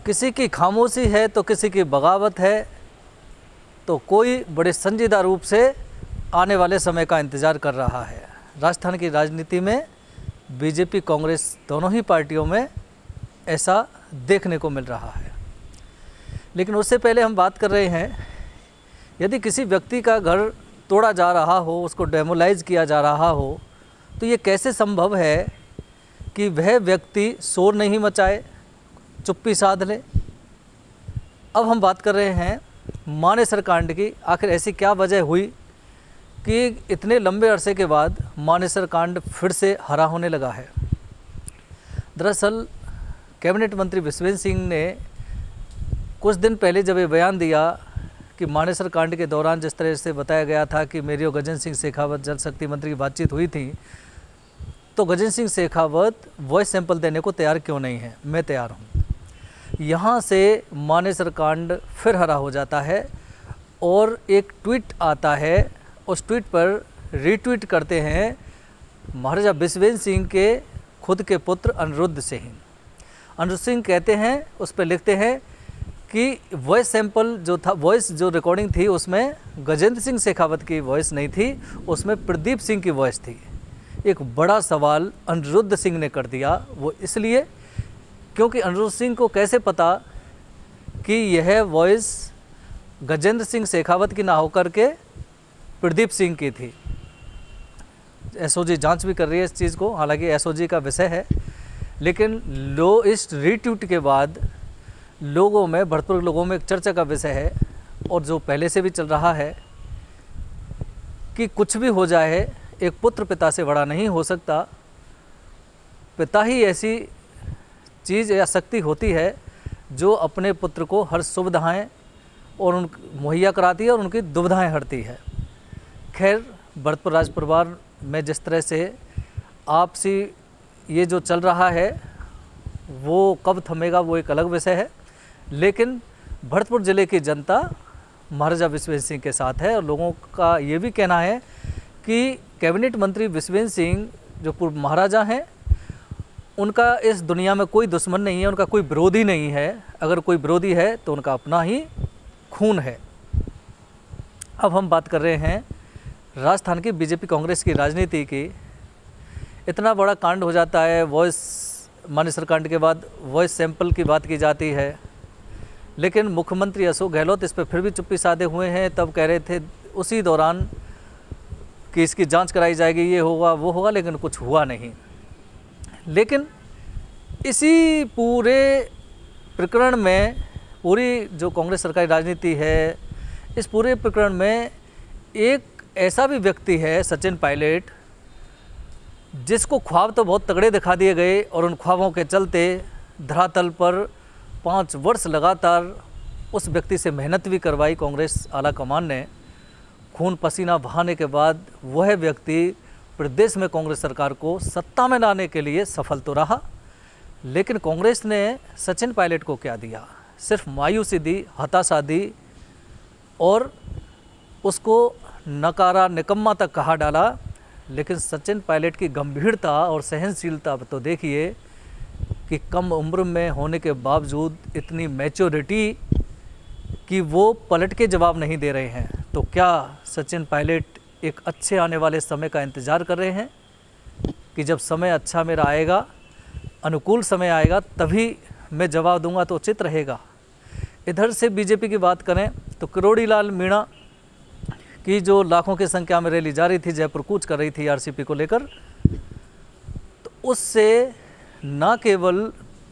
किसी की खामोशी है तो किसी की बगावत है, तो कोई बड़े संजीदा रूप से आने वाले समय का इंतज़ार कर रहा है। राजस्थान की राजनीति में बीजेपी कांग्रेस दोनों ही पार्टियों में ऐसा देखने को मिल रहा है। लेकिन उससे पहले हम बात कर रहे हैं, यदि किसी व्यक्ति का घर तोड़ा जा रहा हो, उसको डेमोलाइज किया जा रहा हो, तो ये कैसे संभव है कि वह व्यक्ति शोर नहीं मचाए, चुप्पी साध ले। अब हम बात कर रहे हैं मानेसर कांड की। आखिर ऐसी क्या वजह हुई कि इतने लंबे अरसे के बाद मानेसर कांड फिर से हरा होने लगा है। दरअसल कैबिनेट मंत्री विश्वेंद्र सिंह ने कुछ दिन पहले जब ये बयान दिया कि मानेसर कांड के दौरान जिस तरह से बताया गया था कि मेरी और गजेंद्र सिंह शेखावत जल शक्ति मंत्री की बातचीत हुई थी, तो गजेंद्र सिंह शेखावत वॉइस सैंपल देने को तैयार क्यों नहीं है। मैं तैयार हूँ। यहाँ से मानेसर कांड फिर हरा हो जाता है और एक ट्वीट आता है। उस ट्वीट पर रीट्वीट करते हैं महाराजा विश्वेंद्र सिंह के खुद के पुत्र अनिरुद्ध सिंह। अनिरुद्ध सिंह कहते हैं, उस पर लिखते हैं कि वॉइस सैंपल जो था, वॉइस जो रिकॉर्डिंग थी, उसमें गजेंद्र सिंह शेखावत की वॉइस नहीं थी, उसमें प्रदीप सिंह की वॉइस थी। एक बड़ा सवाल अनिरुद्ध सिंह ने कर दिया। वो इसलिए क्योंकि अनिरुद्ध सिंह को कैसे पता कि यह वॉइस गजेंद्र सिंह शेखावत की ना होकर के प्रदीप सिंह की थी। एसओजी जांच भी कर रही है इस चीज़ को, हालांकि एसओजी का विषय है। लेकिन इस रीट्वीट के बाद लोगों में, भरपूर लोगों में एक चर्चा का विषय है, और जो पहले से भी चल रहा है कि कुछ भी हो जाए, एक पुत्र पिता से बड़ा नहीं हो सकता। पिता ही ऐसी चीज़ या शक्ति होती है जो अपने पुत्र को हर सुविधाएं और उन मुहैया कराती है और उनकी दुविधाएं हटती है। खैर, भरतपुर राज परिवार में जिस तरह से आपसी ये जो चल रहा है, वो कब थमेगा वो एक अलग विषय है। लेकिन भरतपुर ज़िले की जनता महाराजा विश्वेंद्र सिंह के साथ है और लोगों का ये भी कहना है कि कैबिनेट मंत्री विश्वेंद्र सिंह जो पूर्व महाराजा हैं, उनका इस दुनिया में कोई दुश्मन नहीं है, उनका कोई विरोधी नहीं है। अगर कोई विरोधी है तो उनका अपना ही खून है। अब हम बात कर रहे हैं राजस्थान की बीजेपी कांग्रेस की राजनीति की। इतना बड़ा कांड हो जाता है, मानेसर कांड के बाद वॉइस सैंपल की बात की जाती है, लेकिन मुख्यमंत्री अशोक गहलोत इस पर फिर भी चुप्पी साधे हुए हैं। तब कह रहे थे उसी दौरान कि इसकी जांच कराई जाएगी, ये होगा वो होगा, लेकिन कुछ हुआ नहीं। लेकिन इसी पूरे प्रकरण में, पूरी जो कांग्रेस सरकारी राजनीति है, इस पूरे प्रकरण में एक ऐसा भी व्यक्ति है, सचिन पायलट, जिसको ख्वाब तो बहुत तगड़े दिखा दिए गए और उन ख्वाबों के चलते धरातल पर 5 वर्ष लगातार उस व्यक्ति से मेहनत भी करवाई कांग्रेस आला कमान ने। खून पसीना बहाने के बाद वह व्यक्ति प्रदेश में कांग्रेस सरकार को सत्ता में लाने के लिए सफल तो रहा, लेकिन कांग्रेस ने सचिन पायलट को क्या दिया? सिर्फ मायूसी दी, हताशा दी और उसको नकारा, निकम्मा तक कहा डाला। लेकिन सचिन पायलट की गंभीरता और सहनशीलता तो देखिए कि कम उम्र में होने के बावजूद इतनी मैच्योरिटी कि वो पलट के जवाब नहीं दे रहे हैं। तो क्या सचिन पायलट एक अच्छे आने वाले समय का इंतज़ार कर रहे हैं कि जब समय अच्छा मेरा आएगा, अनुकूल समय आएगा, तभी मैं जवाब दूंगा तो उचित रहेगा। इधर से बीजेपी की बात करें तो किरोड़ी लाल मीणा की जो लाखों की संख्या में रैली जा रही थी, जयपुर कूच कर रही थी आरसीपी को लेकर, तो उससे न केवल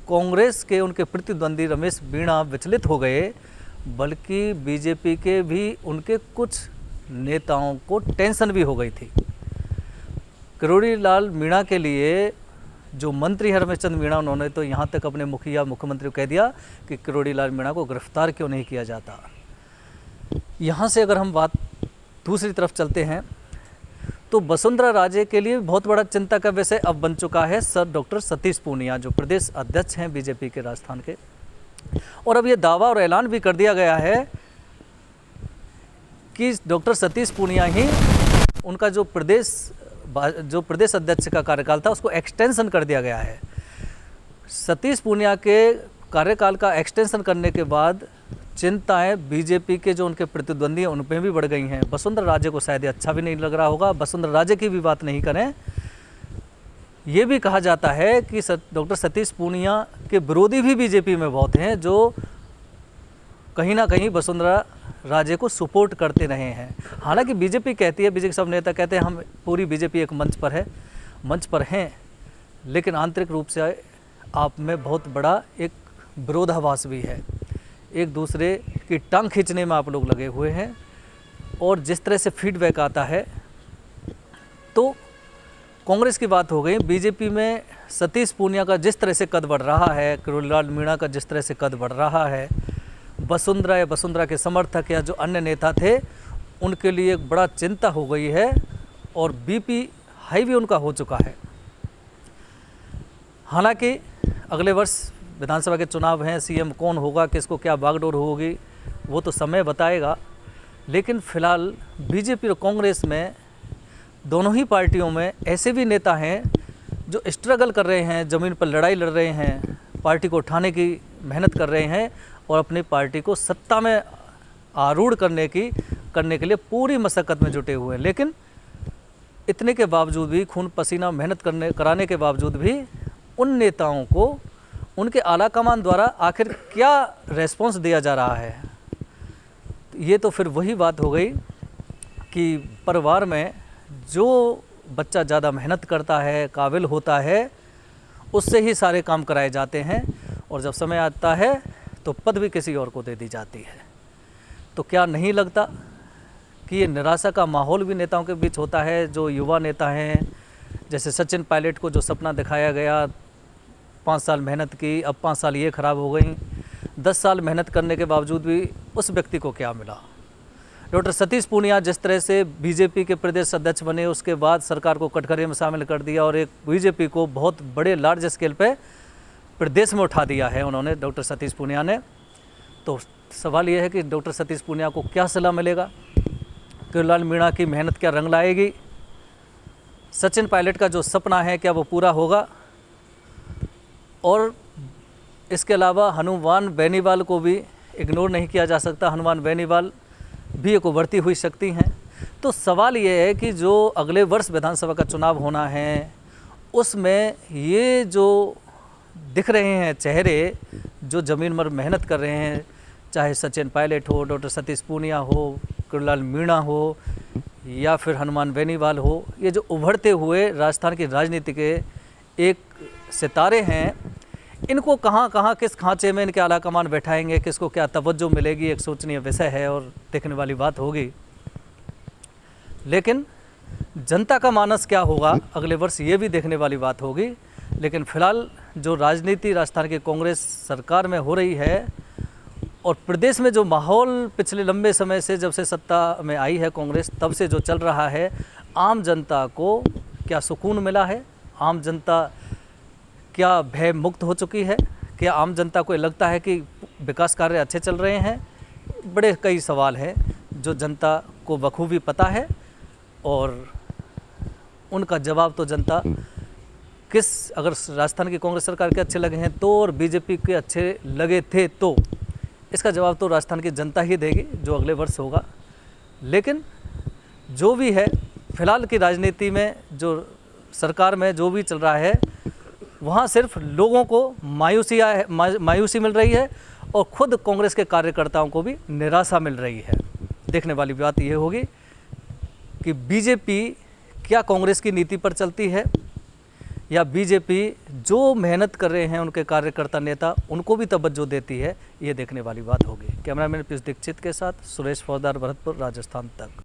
कांग्रेस के उनके प्रतिद्वंदी रमेश मीणा विचलित हो गए, बल्कि बीजेपी के भी उनके कुछ नेताओं को टेंशन भी हो गई थी। किरोड़ी लाल मीणा के लिए जो मंत्री है रमेश चंद्र मीणा, उन्होंने तो यहाँ तक अपने मुख्यमंत्री को कह दिया कि किरोड़ी लाल मीणा को गिरफ्तार क्यों नहीं किया जाता। यहाँ से अगर हम बात दूसरी तरफ चलते हैं तो वसुंधरा राजे के लिए बहुत बड़ा चिंता का विषय अब बन चुका है डॉक्टर सतीश पूनिया, जो प्रदेश अध्यक्ष हैं बीजेपी के राजस्थान के। और अब ये दावा और ऐलान भी कर दिया गया है कि डॉक्टर सतीश पूनिया ही उनका जो प्रदेश अध्यक्ष का कार्यकाल था उसको एक्सटेंशन कर दिया गया है। सतीश पूनिया के कार्यकाल का एक्सटेंशन करने के बाद चिंताएं बीजेपी के जो उनके प्रतिद्वंदी हैं उन पर भी बढ़ गई हैं। वसुंधरा राजे को शायद अच्छा भी नहीं लग रहा होगा। वसुंधरा राजे की भी बात नहीं करें, ये भी कहा जाता है कि डॉक्टर सतीश पूनिया के विरोधी भी बीजेपी में बहुत हैं, जो कहीं ना कहीं वसुंधरा राजे को सपोर्ट करते रहे हैं। हालांकि बीजेपी कहती है, बीजेपी सब नेता कहते हैं हम पूरी बीजेपी एक मंच पर हैं, लेकिन आंतरिक रूप से आप में बहुत बड़ा एक विरोधाभास भी है। एक दूसरे की टांग खींचने में आप लोग लगे हुए हैं। और जिस तरह से फीडबैक आता है, तो कांग्रेस की बात हो गई, बीजेपी में सतीश पूनिया का जिस तरह से कद बढ़ रहा है, किरोड़ीलाल मीणा का जिस तरह से कद बढ़ रहा है, वसुंधरा के समर्थक या जो अन्य नेता थे उनके लिए एक बड़ा चिंता हो गई है और बीपी हाई भी उनका हो चुका है। हालांकि अगले वर्ष विधानसभा के चुनाव हैं, सीएम कौन होगा, किसको क्या बागडोर होगी, वो तो समय बताएगा। लेकिन फिलहाल बीजेपी और कांग्रेस में, दोनों ही पार्टियों में ऐसे भी नेता हैं जो स्ट्रगल कर रहे हैं, ज़मीन पर लड़ाई लड़ रहे हैं, पार्टी को उठाने की मेहनत कर रहे हैं और अपनी पार्टी को सत्ता में आरूढ़ करने के लिए पूरी मशक्क़त में जुटे हुए हैं। लेकिन इतने के बावजूद भी, खून पसीना मेहनत कराने के बावजूद भी उन नेताओं को उनके आला कमान द्वारा आखिर क्या रेस्पॉन्स दिया जा रहा है। ये तो फिर वही बात हो गई कि परिवार में जो बच्चा ज़्यादा मेहनत करता है, काबिल होता है, उससे ही सारे काम कराए जाते हैं और जब समय आता है तो पद भी किसी और को दे दी जाती है। तो क्या नहीं लगता कि ये निराशा का माहौल भी नेताओं के बीच होता है? जो युवा नेता हैं, जैसे सचिन पायलट को जो सपना दिखाया गया, 5 साल मेहनत की, अब 5 साल ये ख़राब हो गई। 10 साल मेहनत करने के बावजूद भी उस व्यक्ति को क्या मिला? डॉक्टर सतीश पूनिया जिस तरह से बीजेपी के प्रदेश अध्यक्ष बने, उसके बाद सरकार को कटघरे में शामिल कर दिया और एक बीजेपी को बहुत बड़े लार्ज स्केल पे प्रदेश में उठा दिया है उन्होंने, डॉक्टर सतीश पूनिया ने। तो सवाल यह है कि डॉक्टर सतीश पूनिया को क्या सलाह मिलेगा? किरोड़ीलाल मीणा की मेहनत क्या रंग लाएगी? सचिन पायलट का जो सपना है क्या वो पूरा होगा? और इसके अलावा हनुमान बेनीवाल को भी इग्नोर नहीं किया जा सकता। हनुमान बेनीवाल भी एक उभरती हुई शक्ति हैं। तो सवाल ये है कि जो अगले वर्ष विधानसभा का चुनाव होना है, उसमें ये जो दिख रहे हैं चेहरे, जो ज़मीन पर मेहनत कर रहे हैं, चाहे सचिन पायलट हो, डॉक्टर सतीश पूनिया हो, किरोड़ीलाल मीणा हो या फिर हनुमान बेनीवाल हो, ये जो उभरते हुए राजस्थान की राजनीति के एक सितारे हैं, इनको कहाँ किस खांचे में इनके आला कमान बैठाएंगे, किसको क्या तवज्जो मिलेगी, एक सोचनीय विषय है और देखने वाली बात होगी। लेकिन जनता का मानस क्या होगा अगले वर्ष, ये भी देखने वाली बात होगी। लेकिन फिलहाल जो राजनीति राजस्थान की कांग्रेस सरकार में हो रही है और प्रदेश में जो माहौल पिछले लंबे समय से, जब से सत्ता में आई है कांग्रेस, तब से जो चल रहा है, आम जनता को क्या सुकून मिला है? आम जनता क्या भय मुक्त हो चुकी है? क्या आम जनता को लगता है कि विकास कार्य अच्छे चल रहे हैं? बड़े कई सवाल हैं जो जनता को बखूबी पता है और उनका जवाब तो जनता अगर राजस्थान की कांग्रेस सरकार के अच्छे लगे हैं तो, और बीजेपी के अच्छे लगे थे तो, इसका जवाब तो राजस्थान की जनता ही देगी जो अगले वर्ष होगा। लेकिन जो भी है, फिलहाल की राजनीति में, जो सरकार में जो भी चल रहा है, वहाँ सिर्फ लोगों को मायूसी मिल रही है और खुद कांग्रेस के कार्यकर्ताओं को भी निराशा मिल रही है। देखने वाली बात यह होगी कि बीजेपी क्या कांग्रेस की नीति पर चलती है या बीजेपी जो मेहनत कर रहे हैं उनके कार्यकर्ता नेता, उनको भी तवज्जो देती है। ये देखने वाली बात होगी। कैमरामैन पीयूष दीक्षित के साथ सुरेश फौजदार, भरतपुर, राजस्थान तक।